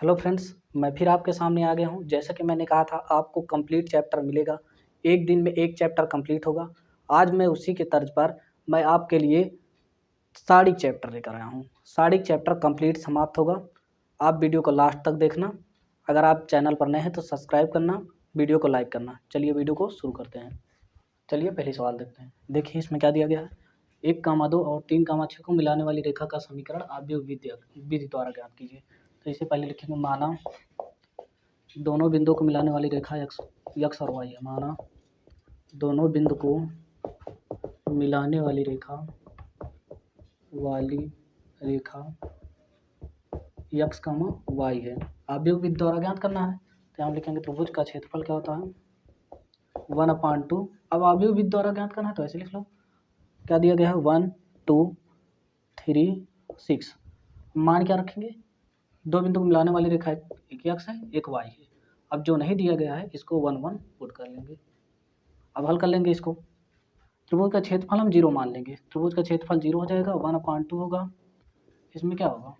Hello friends, मैं फिर आपके सामने आ गया हूँ। जैसा कि मैंने कहा था आपको कंप्लीट चैप्टर मिलेगा, एक दिन में एक चैप्टर कंप्लीट होगा। आज मैं उसी के तर्ज पर मैं आपके लिए साड़ी चैप्टर लेकर आया हूँ। साड़ी चैप्टर कंप्लीट समाप्त होगा। आप वीडियो को लास्ट तक देखना। अगर आप चैनल पर नए हैं तो सब्सक्राइब करना, वीडियो को लाइक करना। चलिए वीडियो को शुरू करते हैं। चलिए पहले सवाल देखते हैं। देखिए इसमें क्या दिया गया है। 1,2 और 3,6 को मिलाने वाली रेखा का समीकरण आव्यूह विधि द्वारा ज्ञात कीजिए। तो इसे पहले लिखेंगे, माना दोनों बिंदुओं को मिलाने वाली रेखा यक्स और वाई है। माना दोनों बिंदु को मिलाने वाली रेखा यक्स वाई है। आव्यूह विधि द्वारा ज्ञात करना है। तो हम लिखेंगे त्रिभुज का क्षेत्रफल क्या होता है 1/2। अब आव्यूह विधि द्वारा ज्ञात करना है तो ऐसे लिख लो। क्या दिया गया है 1 2 3 6। मान क्या रखेंगे, दो बिंदु को मिलाने वाली रेखा एक यक्स है एक वाई है। अब जो नहीं दिया गया है इसको 1 1 पुट कर लेंगे। अब हल कर लेंगे इसको। त्रिभुज का क्षेत्रफल हम 0 मान लेंगे। त्रिभुज का क्षेत्रफल 0 हो जाएगा, 1/2 होगा। इसमें क्या होगा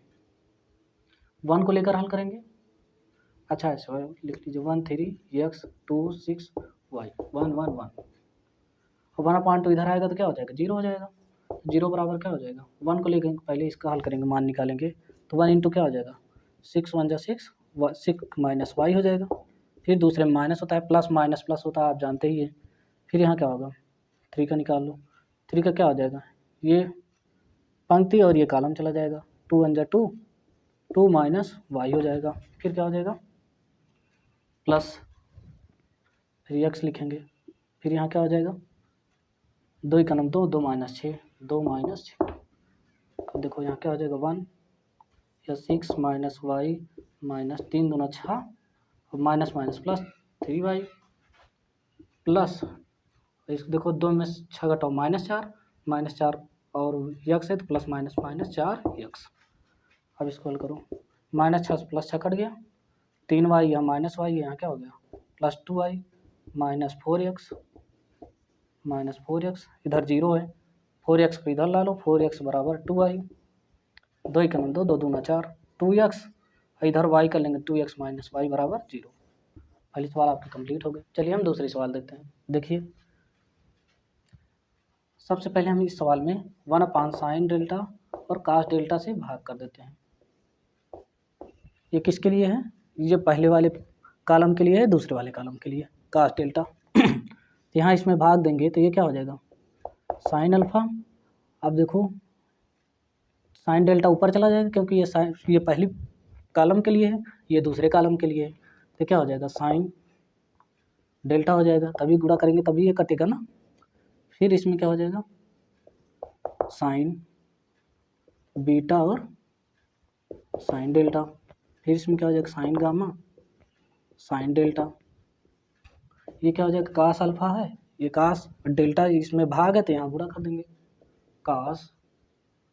1 को लेकर हल करेंगे। अच्छा ऐसा लिख लीजिए 1 3 यक्स 2 6 वाई 1 1 1। 1/2 इधर आएगा तो क्या हो जाएगा 0 हो जाएगा। 0 बराबर क्या हो जाएगा 1 को लेकर पहले इसका हल करेंगे, मान निकालेंगे तो 1 इंटू क्या हो जाएगा 6 1 जा 6 6 माइनस वाई हो जाएगा। फिर दूसरे में माइनस होता है, प्लस माइनस प्लस होता है, आप जानते ही हैं। फिर यहाँ क्या होगा 3 का निकाल लो। 3 का क्या हो जाएगा, ये पंक्ति और ये कॉलम चला जाएगा। 2 1 जा 2 2 माइनस वाई हो जाएगा। फिर क्या हो जाएगा प्लस, फिर एक्स लिखेंगे। फिर यहाँ क्या हो जाएगा 2 1 2 2 माइनस 6 2 माइनस 6। अब देखो यहाँ क्या हो जाएगा 1 या 6 माइनस वाई माइनस 3 दूना 6 और minus minus plus 3y plus इस देखो 2 में 6 घटाओ माइनस 4 और यक्स है तो प्लस माइनस माइनस 4 यक्स। अब इसको हल करो, माइनस 6 प्लस 6 कट गया, 3y या माइनस वाई यहाँ क्या हो गया प्लस 2y माइनस 4x इधर 0 है, 4x को इधर ला लो, 4x बराबर 2y 2 1 2 2 दूना 4 2x इधर y कर लेंगे 2x माइनस वाई बराबर 0। पहले सवाल आपके कंप्लीट हो गए। चलिए हम दूसरे सवाल देखते हैं। देखिए सबसे पहले हम इस सवाल में 1/sin डेल्टा और कास डेल्टा से भाग कर देते हैं। ये किसके लिए है, ये पहले वाले कॉलम के लिए है, दूसरे वाले कॉलम के लिए कास डेल्टा। तो यहाँ इसमें भाग देंगे तो ये क्या हो जाएगा साइन अल्फा। अब देखो साइन डेल्टा ऊपर चला जाएगा क्योंकि ये पहली कॉलम के लिए है, ये दूसरे कॉलम के लिए है। तो क्या हो जाएगा साइन डेल्टा हो जाएगा, तभी गुणा करेंगे तभी ये कटेगा ना। फिर इसमें क्या हो जाएगा साइन बीटा और साइन डेल्टा। फिर इसमें क्या हो जाएगा साइन गामा साइन डेल्टा। ये क्या हो जाएगा कास अल्फा है, ये कास डेल्टा, इसमें भाग है तो यहाँ गुणा कर देंगे कास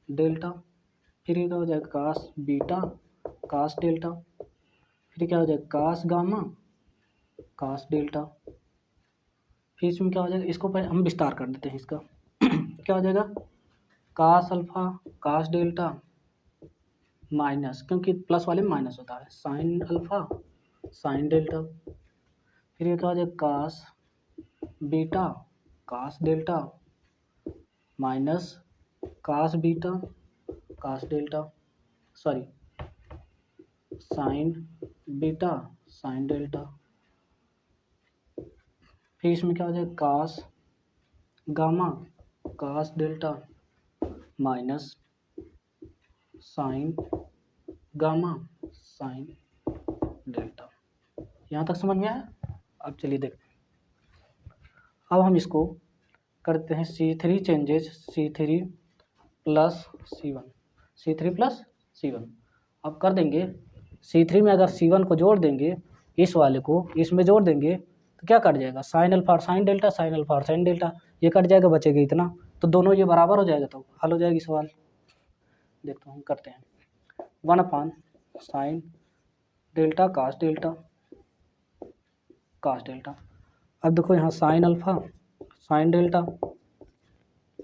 डेल्टा। फिर ये क्या हो जाएगा कास बीटा कास डेल्टा। फिर क्या हो जाएगा कास गामा कास डेल्टा। फिर इसमें क्या हो जाएगा, इसको पहले हम विस्तार कर देते हैं इसका। क्या हो जाएगा कास अल्फा कास डेल्टा माइनस, क्योंकि प्लस वाले में माइनस होता है, साइन अल्फा साइन डेल्टा। फिर ये क्या हो जाएगा cos beta cos delta minus cos beta cos delta, sorry sine beta sine delta. फिर इसमें क्या हो जाएगा cos gamma cos delta minus sine gamma sine delta. यहाँ तक समझ में आया। अब चलिए देखते हैं। अब हम इसको करते हैं C3 changes C3 plus C1 अब कर देंगे C3 में अगर C1 को जोड़ देंगे, इस वाले को इसमें जोड़ देंगे तो क्या कट जाएगा साइन अल्फा और साइन डेल्टा साइन अल्फा और साइन डेल्टा, ये कट जाएगा, बचेगा इतना। तो दोनों ये बराबर हो जाएगा तो हल हो जाएगी सवाल। देखते हैं करते हैं 1/sin डेल्टा कास डेल्टा। अब देखो यहाँ साइन अल्फा साइन डेल्टा,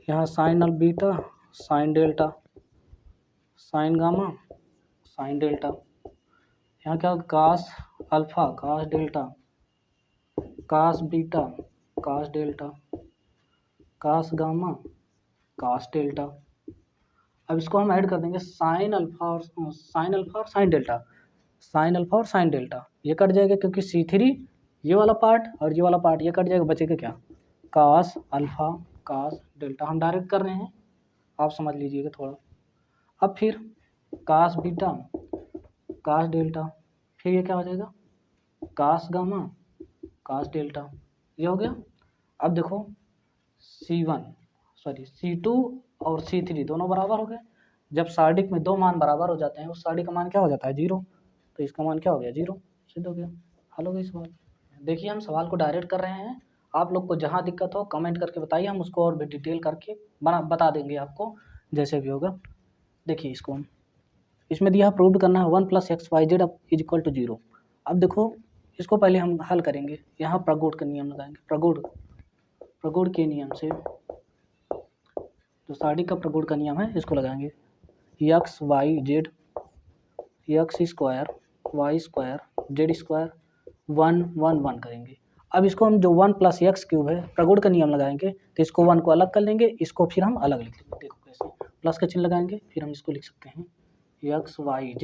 यहाँ sign beta sine delta sign gamma sine delta. यहाँ क्या होगा, कास अल्फा कास डेल्टा कास बीटा कास डेल्टा कास गामा कास डेल्टा। अब इसको हम ऐड कर देंगे साइन अल्फा और साइन डेल्टा, साइन अल्फा और साइन डेल्टा। ये कट जाएगा क्योंकि C3 ये वाला पार्ट और ये वाला पार्ट ये कट जाएगा, बचेगा क्या, कास अल्फा कास डेल्टा। हम डायरेक्ट कर रहे हैं, आप समझ लीजिएगा थोड़ा। अब फिर कास बीटा कास डेल्टा, फिर ये क्या हो जाएगा, कास गामा कास डेल्टा। ये हो गया। अब देखो C2 और C3 दोनों बराबर हो गए। जब सार्डिक में दो मान बराबर हो जाते हैं, उस सार्डिक का मान क्या हो जाता है, 0। तो इसका मान क्या हो गया, 0। सिद्ध हो गया, हल हो गया सवाल। देखिए हम सवाल को डायरेक्ट कर रहे हैं, आप लोग को जहाँ दिक्कत हो कमेंट करके बताइए, हम उसको और भी डिटेल करके बता देंगे आपको, जैसे भी होगा। देखिए इसको हम इसमें दिया प्रूव करना है 1 + XYZ = 0। अब देखो इसको पहले हम हल करेंगे, यहाँ प्रगुण का नियम लगाएंगे। प्रगुण के नियम से, जो सार्डिक का प्रगुण का नियम है इसको लगाएंगे। x y z x² y² z² 1 1 1 करेंगे। अब इसको हम जो 1 + x³ है प्रगुण का नियम लगाएंगे, तो इसको 1 को अलग कर लेंगे, इसको फिर हम अलग लिख लेंगे। देखो कैसे, प्लस का चिन्ह लगाएंगे, फिर हम इसको लिख सकते हैं x y z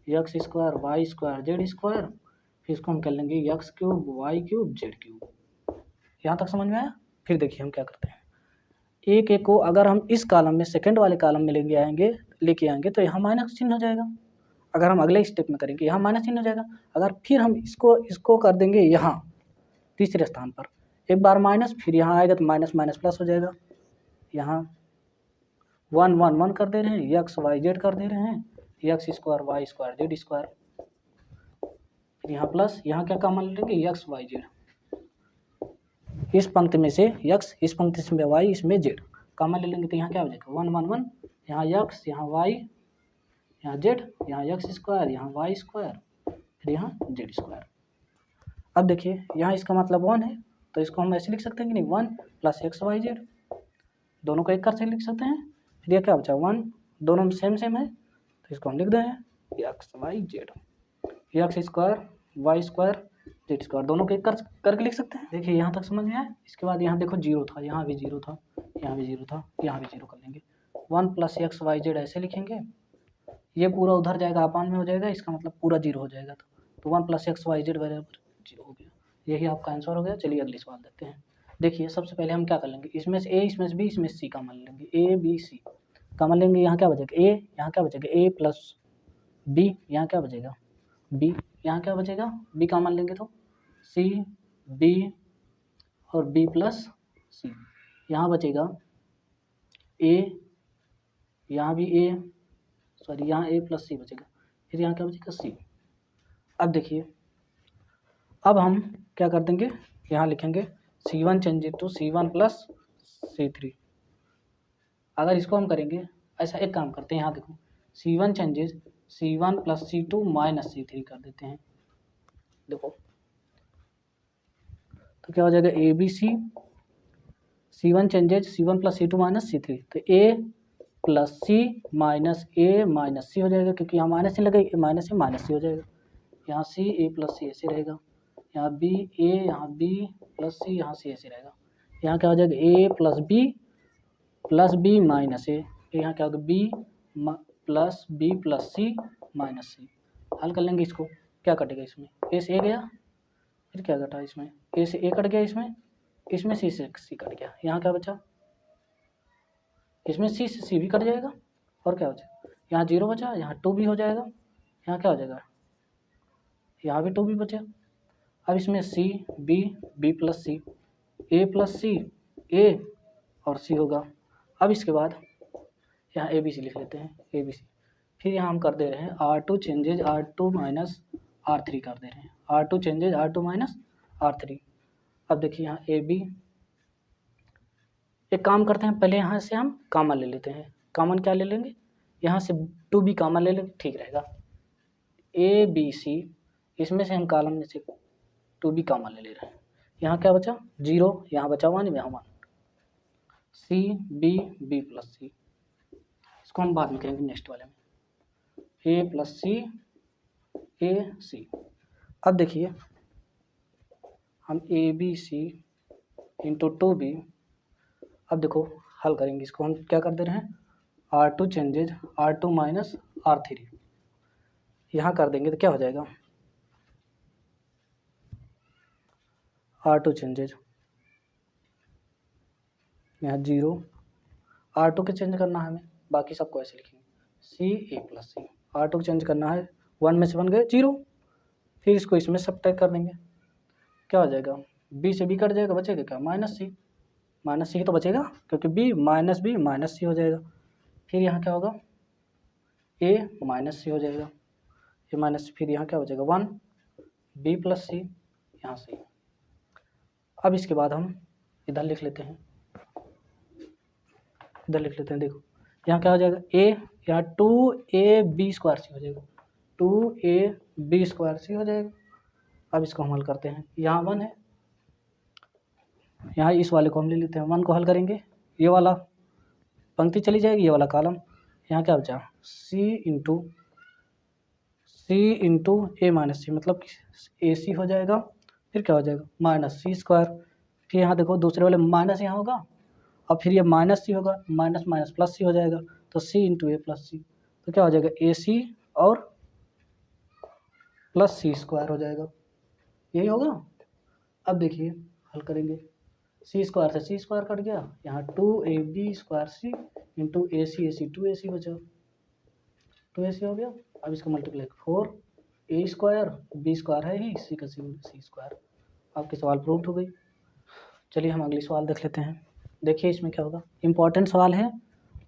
x² y² z², फिर इसको हम कर लेंगे x³ y³ z³। यहाँ तक समझ में आया। फिर देखिए हम क्या करते हैं, एक को अगर हम इस कॉलम में सेकंड वाले कॉलम में लेके आएंगे तो यहाँ माइनस चिन्ह हो जाएगा। अगर हम अगले स्टेप में करेंगे यहाँ माइनस चिन्ह हो जाएगा। अगर फिर हम इसको कर देंगे यहाँ तीसरे स्थान पर, एक बार माइनस, फिर यहाँ आएगा तो माइनस माइनस प्लस हो जाएगा। यहाँ 1 1 1 कर दे रहे हैं, x y z कर दे रहे हैं, x² y² z², फिर यहाँ प्लस, यहाँ क्या कॉमन लेंगे, x y z। इस पंक्ति में से x, इस पंक्ति में y, इसमें z कॉमन ले लेंगे, तो यहाँ क्या हो जाएगा 1 1 1, यहाँ x, यहाँ y, यहाँ z, यहाँ x², यहाँ y², फिर यहाँ z²। अब देखिए यहाँ इसका मतलब 1 है, तो इसको हम ऐसे लिख सकते हैं कि नहीं, 1 + XYZ, दोनों को एक कर से लिख सकते हैं। फिर ये क्या बचा, 1, दोनों में सेम है, तो इसको हम लिख दें XYZ, x² y² z², दोनों को एक करके लिख सकते हैं। देखिए यहाँ तक समझ में आया। इसके बाद यहाँ देखो 0 था, यहाँ भी 0 था, यहाँ भी 0 था, यहाँ भी 0 कर लेंगे। 1 + XYZ ऐसे लिखेंगे, ये पूरा उधर जाएगा, अपान में हो जाएगा, इसका मतलब पूरा 0 हो जाएगा। तो 1 + XYZ बराबर 0 हो गया। यही आपका आंसर हो गया। चलिए अगली सवाल देखते हैं। देखिए सबसे पहले हम क्या कर लेंगे, इसमें से A, इसमें से B, इसमें से C कॉमन लेंगे, A B C कॉमन लेंगे। यहाँ क्या बचेगा, A, यहाँ क्या बचेगा, A + B, यहाँ क्या बचेगा B, यहाँ क्या बचेगा B कॉमन लेंगे तो C B और B + C, यहाँ बचेगा A, यहाँ भी A, यहाँ A + C बचेगा, फिर यहाँ क्या बचेगा C। अब देखिए अब हम क्या कर देंगे, यहाँ लिखेंगे C1 changes to C1 + C3। अगर इसको हम करेंगे, ऐसा एक काम करते हैं, यहाँ देखो C1 changes C1 + C2 - C3 कर देते हैं। देखो तो क्या हो जाएगा, ABC, C1 changes C1 + C2 - C3, तो A + C - A - C हो जाएगा, क्योंकि यहाँ माइनस ही लगेगा, माइनस से माइनस C हो जाएगा। यहाँ C A + C ऐसे रहेगा, यहाँ B A, यहाँ B + C, यहाँ C ऐसे रहेगा। यहाँ क्या हो जाएगा, A + B + B - A, यहाँ क्या होगा B + B + C - C। हल कर लेंगे इसको, क्या कटेगा इसमें, A से A गया, फिर क्या कटा इसमें, A से A कट गया, इसमें C से C कट गया, यहाँ क्या बचा, इसमें C से C भी कट जाएगा, और क्या बचा, यहाँ 0 बचा, यहाँ 2 भी हो जाएगा, यहाँ क्या हो जाएगा, यहाँ भी 2 भी बचा। अब इसमें C B B + C A + C A और C होगा। अब इसके बाद यहाँ ABC लिख लेते हैं, ABC। फिर यहाँ हम कर दे रहे हैं R2 चेंजेज R2 - R3 कर दे रहे हैं, R2 चेंजेज R2 - R3। अब देखिए यहाँ AB, एक काम करते हैं, पहले यहाँ से हम कॉमन ले लेते हैं। कॉमन क्या ले लेंगे, यहाँ से 2B कॉमन ले लेंगे, ठीक रहेगा। ABC, इसमें से हम कॉलम में से 2B कॉमन ले रहे हैं। यहाँ क्या बचा 0, यहाँ बचा 1, यहाँ 1, C B B + C, इसको हम बाद में करेंगे नेक्स्ट वाले में। A + C ए सी। अब देखिए हम A B C into 2b, अब देखो हल करेंगे इसको, हम क्या कर दे रहे हैं R2 changes R2 minus R3, यहाँ कर देंगे तो क्या हो जाएगा R2 चेंजेज यहाँ 0, R2 के चेंज करना है हमें, बाकी सबको ऐसे लिखेंगे सी ए प्लस सी। R2 को चेंज करना है, 1 में से बन गए 0, फिर इसको इसमें सब्ट्रैक्ट कर देंगे, क्या हो जाएगा b से b कट जाएगा, बचेगा क्या माइनस सी तो बचेगा, क्योंकि b माइनस सी हो जाएगा। फिर यहाँ क्या होगा a माइनस सी हो जाएगा, ये माइनस, फिर यहाँ क्या हो जाएगा 1 b प्लस सी यहाँ से। अब इसके बाद हम इधर लिख लेते हैं, देखो यहाँ क्या हो जाएगा a, यहाँ 2ab स्क्वायर सी हो जाएगा, 2ab स्क्वायर सी हो जाएगा। अब इसको हम हल करते हैं, यहाँ 1 है, यहाँ इस वाले को हम ले लेते हैं, 1 को हल करेंगे, ये वाला पंक्ति चली जाएगी, ये वाला कॉलम, यहाँ क्या बचा c इंटू ए माइनस सी, मतलब ए सी हो जाएगा, फिर क्या हो जाएगा माइनस सी स्क्वायर, फिर यहाँ देखो दूसरे वाले माइनस यहाँ होगा, और फिर ये माइनस सी होगा, माइनस माइनस प्लस सी हो जाएगा, तो c इंटू ए प्लस सी, तो क्या हो जाएगा ए सी और प्लस सी स्क्वायर हो जाएगा, यही होगा। अब देखिए हल करेंगे, सी स्क्वायर से सी स्क्वायर कट गया, यहाँ 2ab स्क्वायर सी इंटू ए सी 2ac बचा, 2ac हो गया। अब इसका multiply 4a square, b square है ही, सी का सी स्क्वायर। आपके सवाल प्रूव हो गई। चलिए हम अगली सवाल देख लेते हैं। देखिए इसमें क्या होगा, इम्पॉर्टेंट सवाल है,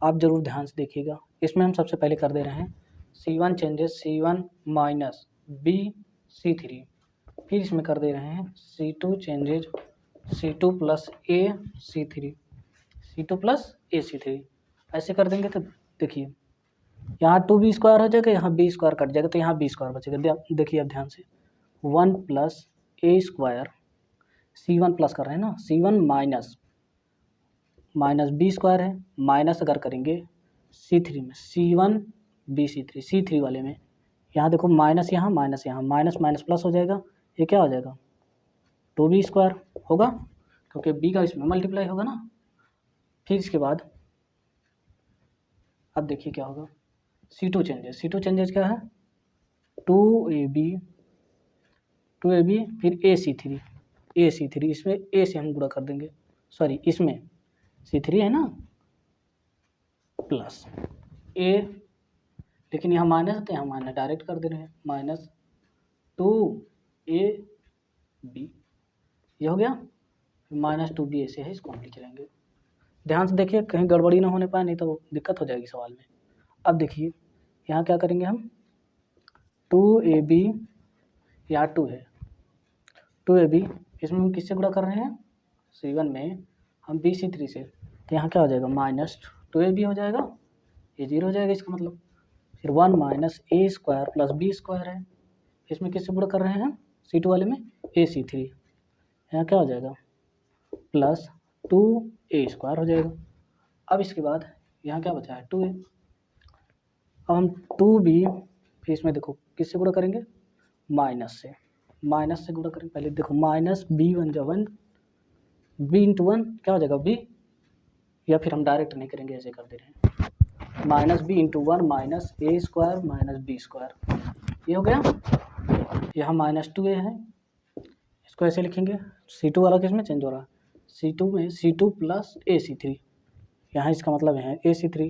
आप ज़रूर ध्यान से देखिएगा। इसमें हम सबसे पहले कर दे रहे हैं C1 changes C1 minus B C3, फिर इसमें कर दे रहे हैं C2 changes C2 plus A C3, C2 plus A C3, ऐसे कर देंगे तो देखिए यहाँ 2b स्क्वायर हो जाएगा, यहाँ b स्क्वायर कट जाएगा, तो यहाँ b स्क्वायर बचेगा। देखिए अब ध्यान से 1 plus A square, C1 plus कर रहे हैं ना, C1 माइनस b स्क्वायर है, माइनस अगर करेंगे C3 में C1 B C3, C3 वाले में यहाँ देखो माइनस यहाँ माइनस माइनस प्लस हो जाएगा, ये क्या हो जाएगा 2b स्क्वायर होगा, क्योंकि b का इसमें मल्टीप्लाई होगा ना। फिर इसके बाद अब देखिए क्या होगा, C2 चेंजेस क्या है 2ab फिर a C3, इसमें a से हम गुणा कर देंगे, सॉरी इसमें C3 है ना प्लस a, लेकिन यहाँ माइनस है तो यहाँ माइनस डायरेक्ट कर दे रहे हैं, माइनस 2ab, ये हो गया, माइनस 2b ऐसे है, इसको हम लिख लेंगे। ध्यान से देखिए कहीं गड़बड़ी ना होने पाए, नहीं तो दिक्कत हो जाएगी सवाल में। अब देखिए यहाँ क्या करेंगे हम 2ab, यहाँ 2 है 2ab, इसमें हम किससे गुणा कर रहे हैं C1 में हम B C3 से, तो यहाँ क्या हो जाएगा माइनस 2ab हो जाएगा, ये 0 हो जाएगा इसका मतलब। फिर 1 minus A square plus b square है, इसमें किससे गुणा कर रहे हैं C2 वाले में A C3, यहाँ क्या हो जाएगा प्लस 2a स्क्वायर हो जाएगा। अब इसके बाद यहाँ क्या बचा है 2a, अब हम 2b, फिर इसमें देखो किससे गुणा करेंगे माइनस से गुणा करेंगे, पहले देखो माइनस b 1 जा 1, b इंटू 1 क्या हो जाएगा b, या फिर हम डायरेक्ट नहीं करेंगे, ऐसे कर दे रहे हैं minus b into 1 minus A square minus b square, ये हो गया। यहाँ माइनस 2a है, इसको ऐसे लिखेंगे, C2 वाला किस में चेंज हो रहा है C2 में C2 प्लस A C3, यहाँ इसका मतलब है A C3,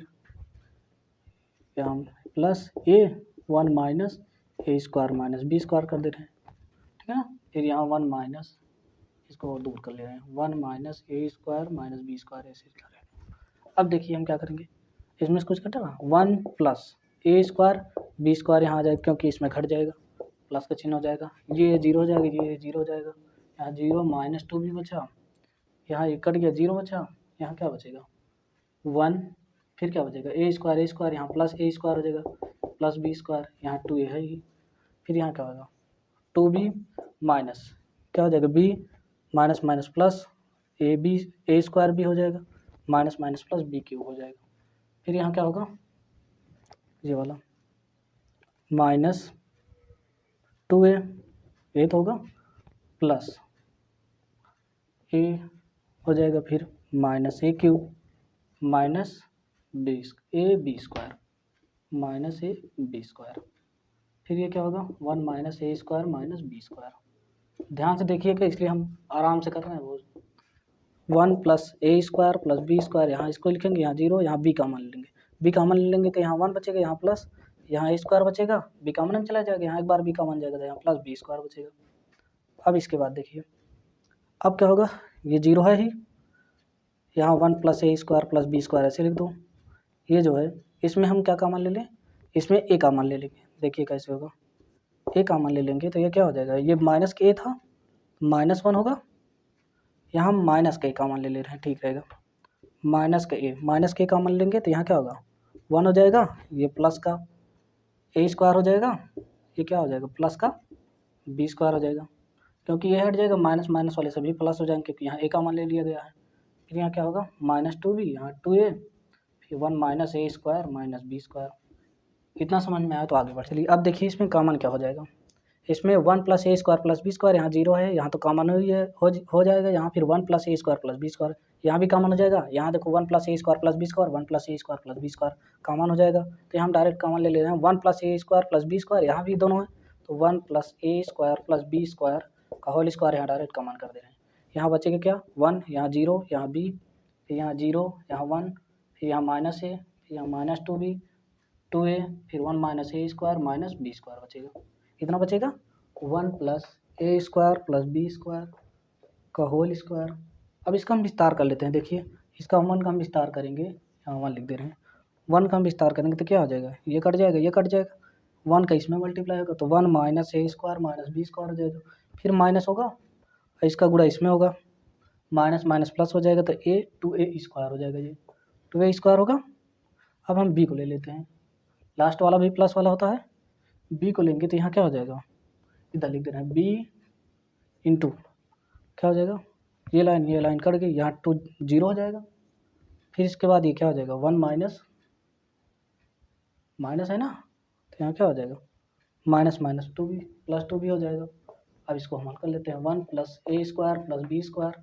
यहाँ plus A1 minus A square minus b square कर दे रहे हैं, ठीक है ना। फिर यहाँ 1 माइनस, इसको दूर कर ले रहे हैं, 1 minus A square minus b square ऐसे कर रहे हैं। अब देखिए हम क्या करेंगे, इसमें से कुछ घटेगा 1 plus A square b square यहाँ आ जाएगा, क्योंकि इसमें घट जाएगा, प्लस का चिन्ह हो जाएगा, ये 0 हो जाएगा, ये 0 हो जाएगा, यहाँ 0 माइनस 2b बचा, यहाँ ये कट गया 0 बचा, यहाँ क्या बचेगा 1, फिर क्या बचेगा ए स्क्वायर, यहाँ प्लस ए स्क्वायर हो जाएगा प्लस b स्क्वायर, यहाँ 2a है ही, फिर यहाँ क्या होगा 2b माइनस क्या हो जाएगा b minus minus plus A square भी हो जाएगा, minus minus plus b cube हो जाएगा। फिर यहाँ क्या होगा ये वाला माइनस 2a, ये तो होगा प्लस ए हो जाएगा फिर minus A cube minus B square minus A B square, फिर ये क्या होगा 1 minus A square minus B square. ध्यान से देखिएगा, इसलिए हम आराम से कर रहे हैं। वो 1 plus A square plus B square, यहाँ इसको लिखेंगे, यहाँ 0, यहाँ बी कॉमन ले लेंगे, बी कॉमन ले लेंगे तो यहाँ 1 बचेगा, यहाँ प्लस, यहाँ ए स्क्वायर बचेगा, बी कॉमन में चला जाएगा, यहाँ एक बार बी कॉमन जाएगा तो यहाँ प्लस बी स्क्वायर बचेगा। अब इसके बाद देखिए अब क्या होगा, ये 0 है ही, यहाँ 1 plus A square plus B square ऐसे लिख दो। ये जो है इसमें हम क्या कॉमन ले लें, इसमें ए कॉमन ले लेंगे। देखिए कैसे होगा, ए कॉमन ले लेंगे तो ये क्या हो जाएगा, ये माइनस के ए था -1 होगा, यहाँ हम माइनस का ए कॉमन ले ले रहे हैं, ठीक रहेगा। माइनस के कॉमन लेंगे तो यहाँ क्या होगा 1 हो जाएगा, ये प्लस का ए स्क्वायर हो जाएगा, ये क्या हो जाएगा प्लस का बी स्क्वायर हो जाएगा, क्योंकि ये हट जाएगा, माइनस माइनस वाले सभी प्लस हो जाएंगे क्योंकि यहाँ ए कॉमन ले लिया गया है। फिर यहाँ क्या होगा -2b, यहाँ 2a, फिर 1 minus A square minus B square. इतना समझ में आया तो आगे बढ़ चलिए। अब देखिए इसमें कॉमन क्या हो जाएगा, इसमें 1 plus A square plus B square, यहाँ 0 है, यहाँ तो कॉमन हुई है, हो जाएगा। यहाँ फिर 1 plus A square plus B square, यहाँ भी कॉमन हो जाएगा। यहाँ देखो 1 plus A square plus B square, 1 plus A square plus B square common हो जाएगा, तो यहाँ हम डायरेक्ट कॉमन ले रहे हैं 1 plus A square plus B square, यहाँ भी दोनों है तो 1 plus A square plus B square का होल स्क्वायर यहाँ डायरेक्ट कॉमन कर दे रहे हैं। यहाँ बचेगा क्या 1, यहाँ 0, यहाँ बी, फिर यहाँ 0, यहाँ 1, फिर यहाँ माइनस ए, फिर यहाँ -2b 2a, फिर 1 minus A square minus B square बचेगा। कितना बचेगा 1 plus A square plus B square का होल स्क्वायर। अब इसका हम विस्तार कर लेते हैं। देखिए इसका 1 का हम विस्तार करेंगे, यहाँ 1 लिख दे रहे हैं, 1 का हम विस्तार करेंगे तो क्या हो जाएगा, ये कट जाएगा, ये कट जाएगा, 1 का इसमें मल्टीप्लाई होगा तो 1 minus A square minus B square हो जाएगा, फिर माइनस होगा, इसका गुणा इसमें होगा, माइनस माइनस प्लस हो जाएगा तो ए 2a स्क्वायर हो जाएगा, ये 2a स्क्वायर होगा। अब हम बी को ले लेते हैं, लास्ट वाला भी प्लस वाला होता है, बी को लेंगे तो यहाँ क्या हो जाएगा, इधर लिख दे रहे हैं बी इंटू क्या हो जाएगा, ये लाइन कट गई, यहाँ 2 0 हो जाएगा। फिर इसके बाद ये क्या हो जाएगा 1 माइनस है ना, तो यहाँ क्या हो जाएगा माइनस 2b प्लस 2b हो जाएगा। अब इसको हम हल कर लेते हैं, 1 plus A square plus B square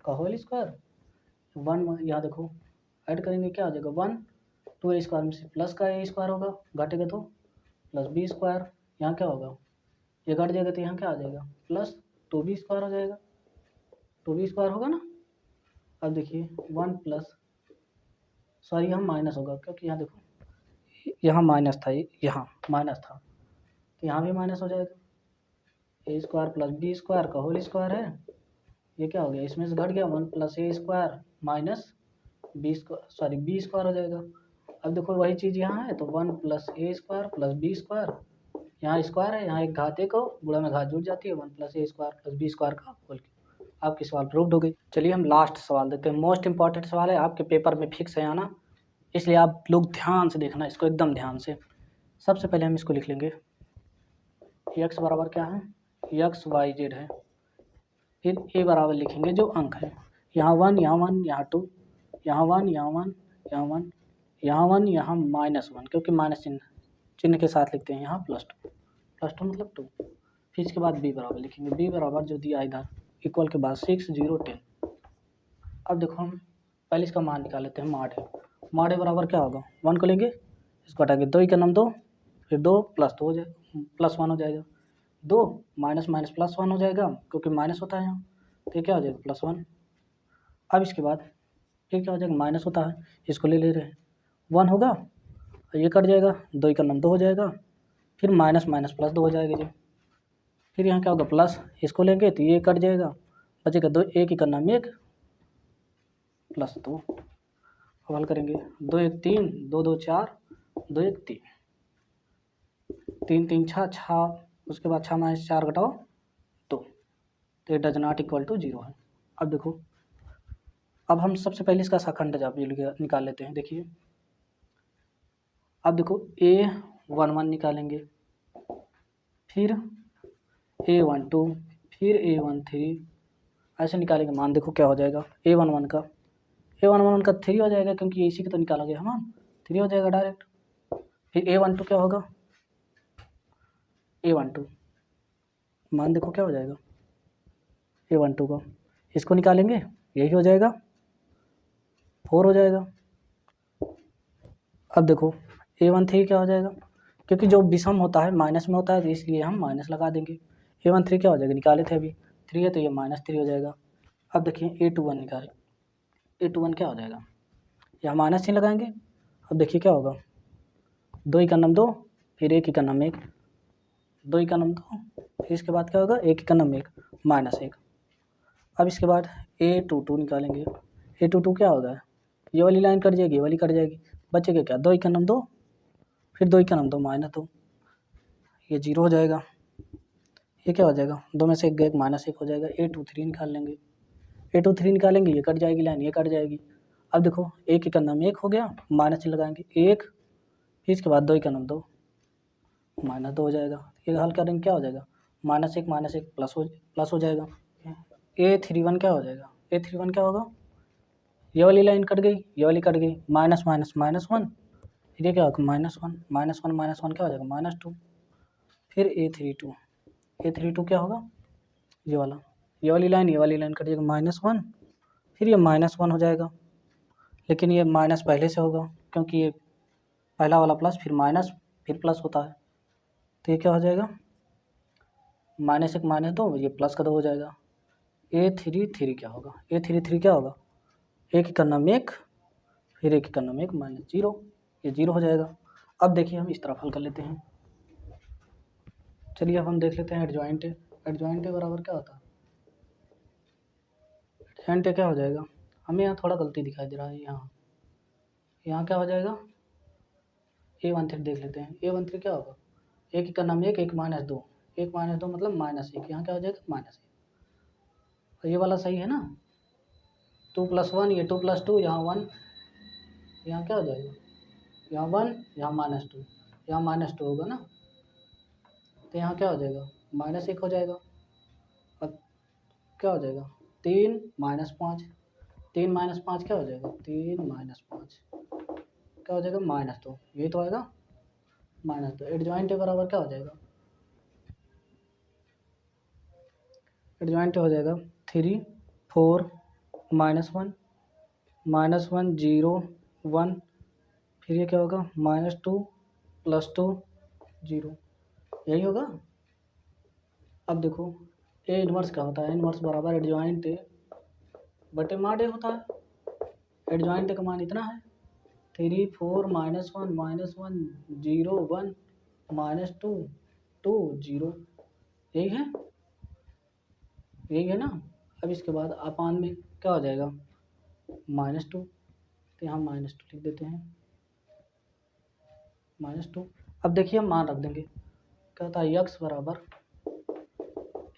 का होल स्क्वायर, 1 यहाँ देखो ऐड करेंगे क्या हो जाएगा 1 2a स्क्वायर में से प्लस का ए स्क्वायर होगा, घटेगा तो प्लस बी स्क्वायर, यहाँ क्या होगा ये घट जाएगा तो यहाँ क्या आ जाएगा प्लस 2b स्क्वायर हो जाएगा, 2b स्क्वायर होगा ना। अब देखिए 1 प्लस सॉरी यहाँ माइनस होगा, क्योंकि यहाँ देखो यहाँ माइनस था, यहाँ माइनस था तो यहाँ भी माइनस हो जाएगा, ए स्क्वायर प्लस बी स्क्वायर का होल स्क्वायर है, ये क्या हो गया इसमें से घट गया 1 plus A square minus B square हो जाएगा। अब देखो वही चीज़ यहाँ है तो 1 plus A square plus B square, यहाँ स्क्वायर है, यहाँ एक घात एक हो, गुणा में घात जुड़ जाती है, 1 plus A square plus B square का होल। आपकी सवाल प्रूव्ड हो गई। चलिए हम लास्ट सवाल देखते हैं, मोस्ट इंपॉर्टेंट सवाल है, आपके पेपर में फिक्स है आना, इसलिए आप लोग ध्यान से देखना इसको, एकदम ध्यान से। सबसे पहले हम इसको लिख लेंगे, x बराबर क्या है x y z है, फिर a बराबर लिखेंगे जो अंक है, यहाँ 1 यहाँ 1 यहाँ 2 यहाँ 1 यहाँ 1 यहाँ 1 यहाँ 1 यहाँ -1, क्योंकि माइनस चिन्ह के साथ लिखते हैं, यहाँ +2 मतलब 2। फिर इसके बाद b बराबर लिखेंगे, b बराबर जो दिया इधर इक्वल के बाद 6 0 10। अब देखो हम पहले इसका मान निकाल लेते हैं, माड ए बराबर क्या होगा 1 को लेंगे, इसको हटा के 2 का नाम 2, फिर 2 प्लस 2 हो जाएगा प्लस 1 हो जाएगा, 2 माइनस माइनस प्लस 1 हो जाएगा क्योंकि माइनस होता है यहाँ, तो क्या हो जाएगा +1। अब इसके बाद फिर क्या हो जाएगा माइनस होता है, इसको ले रहे हैं 1 होगा, ये कट जाएगा, 2 का नाम 2 हो जाएगा, फिर माइनस माइनस प्लस 2 हो जाएगा जी। फिर यहाँ क्या होगा प्लस, इसको लेंगे तो ये कट जाएगा, बचेगा 2 1 का नाम 1 प्लस 2। अब हल करेंगे, 2 1 3 2 2 4 2 1 3 3 3 6 उसके बाद 6 माइनस 4 घटाओ 2, तो ये डज नॉट इक्वल टू 0 है। अब देखो अब हम सबसे पहले इसका शाखंड निकाल लेते हैं। देखिए अब देखो a11 निकालेंगे, फिर a12, फिर a13, ऐसे निकालेंगे मान। देखो क्या हो जाएगा a11 का 3 हो जाएगा, क्योंकि ये इसी का तो निकाला गया है मान, 3 हो जाएगा डायरेक्ट। फिर a12 क्या होगा a12 मान देखो क्या हो जाएगा A12 का, इसको निकालेंगे यही हो जाएगा 4 हो जाएगा। अब देखो A13 क्या हो जाएगा, क्योंकि जो विषम होता है माइनस में होता है तो इसलिए हम माइनस लगा देंगे। A13 क्या हो जाएगा, निकाले थे अभी 3 है तो ये -3 हो जाएगा। अब देखिए A21 निकाल, A21 क्या हो जाएगा, यहाँ माइनस ही लगाएंगे। अब देखिए क्या होगा, 2 ही का नाम 2, फिर 1 ही का नाम 1, 2 ही का नाम 2, फिर इसके बाद क्या होगा 1 ही का नाम 1 -1। अब इसके बाद A22 निकालेंगे। A22 क्या होगा, ये वाली लाइन कट जाएगी, ये वाली कट जाएगी, बचेगा क्या 2 ही का नाम 2, फिर 2 ही का नाम 2 -2, ये 0 हो जाएगा। ये क्या हो जाएगा, 2 में से 1 गया, -1 हो जाएगा। A23 निकाल लेंगे, A23 निकालेंगे, ये कट जाएगी लाइन, ये कट जाएगी। अब देखो 1 का नाम 1 हो गया, माइनस लगाएंगे 1, फिर इसके बाद 2 का नाम 2, -2 हो जाएगा। ये हल करेंगे क्या हो जाएगा, -1 प्लस हो जाएगा। A31 क्या हो जाएगा, A31 क्या होगा, ये वाली लाइन कट गई, ये वाली कट गई, -1, फिर ये क्या होगा -1 क्या हो जाएगा -2, फिर A32 क्या होगा, ये वाला, ये वाली लाइन कट जाएगा -1, फिर ये -1 हो जाएगा, लेकिन ये माइनस पहले से होगा क्योंकि ये पहला वाला प्लस फिर माइनस फिर प्लस होता है, तो ये क्या हो जाएगा -1 -2, ये प्लस का 2 हो जाएगा। A33 क्या होगा, A33 क्या होगा, 1 का नाम 1, फिर 1 का नाम 1 -0, ये 0 हो जाएगा। अब देखिए हम इस तरफ हल कर लेते हैं। चलिए अब हम देख लेते हैं एडजॉइंट। एडजॉइंट बराबर क्या होता है, एडजॉइंट क्या हो जाएगा, हमें यहाँ थोड़ा गलती दिखाई दे रहा है, यहाँ क्या हो जाएगा A13 देख लेते हैं। A13 क्या होगा, 1 का नाम 1 -2, 1 -2 मतलब -1, यहाँ क्या हो जाएगा -1, और ये वाला सही है ना, 2 + 1, ये 2 + 2, यहाँ 1, यहाँ क्या हो जाएगा, यहाँ 1, यहाँ -2, यहाँ -2 होगा ना, तो यहाँ क्या हो जाएगा -1 हो जाएगा। अब क्या हो जाएगा 3 -5, 3 -5 क्या हो जाएगा, 3 -5 क्या हो जाएगा -2, यही तो आएगा -2। एडजॉइंट बराबर क्या हो जाएगा, एडजॉइंट हो जाएगा 3 4 -1 0 1, फिर ये क्या होगा -2 +2 0, यही होगा। अब देखो ए इनवर्स क्या होता है, इनवर्स बराबर एडजॉइंट बटे माड ए होता है। एडजॉइंट का मान इतना है 3 4 -1 0 1 -2 2 0, यही है ना। अब इसके बाद अपान में क्या हो जाएगा -2, तो यहाँ -2 लिख देते हैं -2। अब देखिए हम मान रख देंगे, क्या होता है x बराबर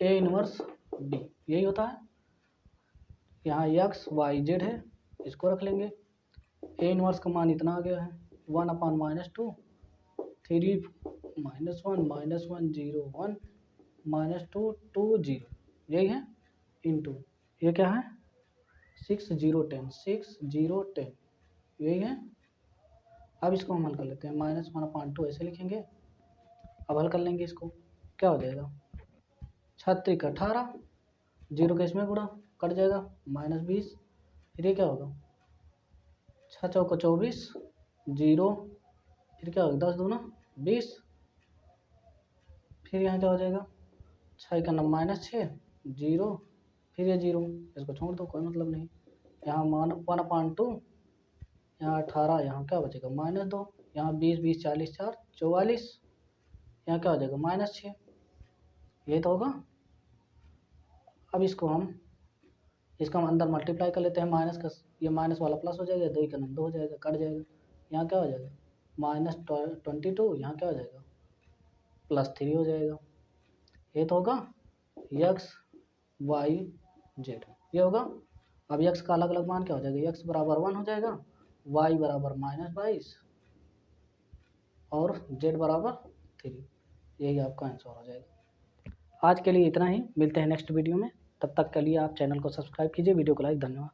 A इनवर्स B, यही होता है। यहाँ x y z है, इसको रख लेंगे। A इनवर्स का मान इतना आ गया है 1/-2 3 -1 0 1 -2 2 0, यही है इंटू ये क्या है 6 0 10, यही है। अब इसको हम हल कर लेते हैं, -1/2 ऐसे लिखेंगे। अब हल कर लेंगे इसको, क्या हो जाएगा 36 का 18, 0 का इसमें गुणा कट जाएगा -20, फिर ये क्या होगा 6 चौका 24 0, फिर क्या होगा 10 दूना 20, फिर यहाँ क्या हो जाएगा 6 का नाम -6 0, फिर ये 0, इसको छोड़ दो कोई मतलब नहीं। यहाँ 1/2, यहाँ 18, यहाँ क्या बचेगा -2, यहाँ 20 20 40 4 44, यहाँ क्या हो जाएगा -6, ये तो होगा। अब इसको हम अंदर मल्टीप्लाई कर लेते हैं, माइनस का ये माइनस वाला प्लस हो जाएगा, 2 का नाम 2 हो जाएगा, कट जाएगा, यहाँ क्या हो जाएगा -22, यहाँ क्या हो जाएगा +3 हो जाएगा, ये तो होगा x y z, ये होगा। अब x का अलग अलग मान क्या हो जाएगा, x बराबर 1 हो जाएगा, y बराबर -22 और z बराबर 3, यही आपका आंसर हो जाएगा। आज के लिए इतना ही, मिलते हैं नेक्स्ट वीडियो में, तब तक के लिए आप चैनल को सब्सक्राइब कीजिए, वीडियो को लाइक, धन्यवाद।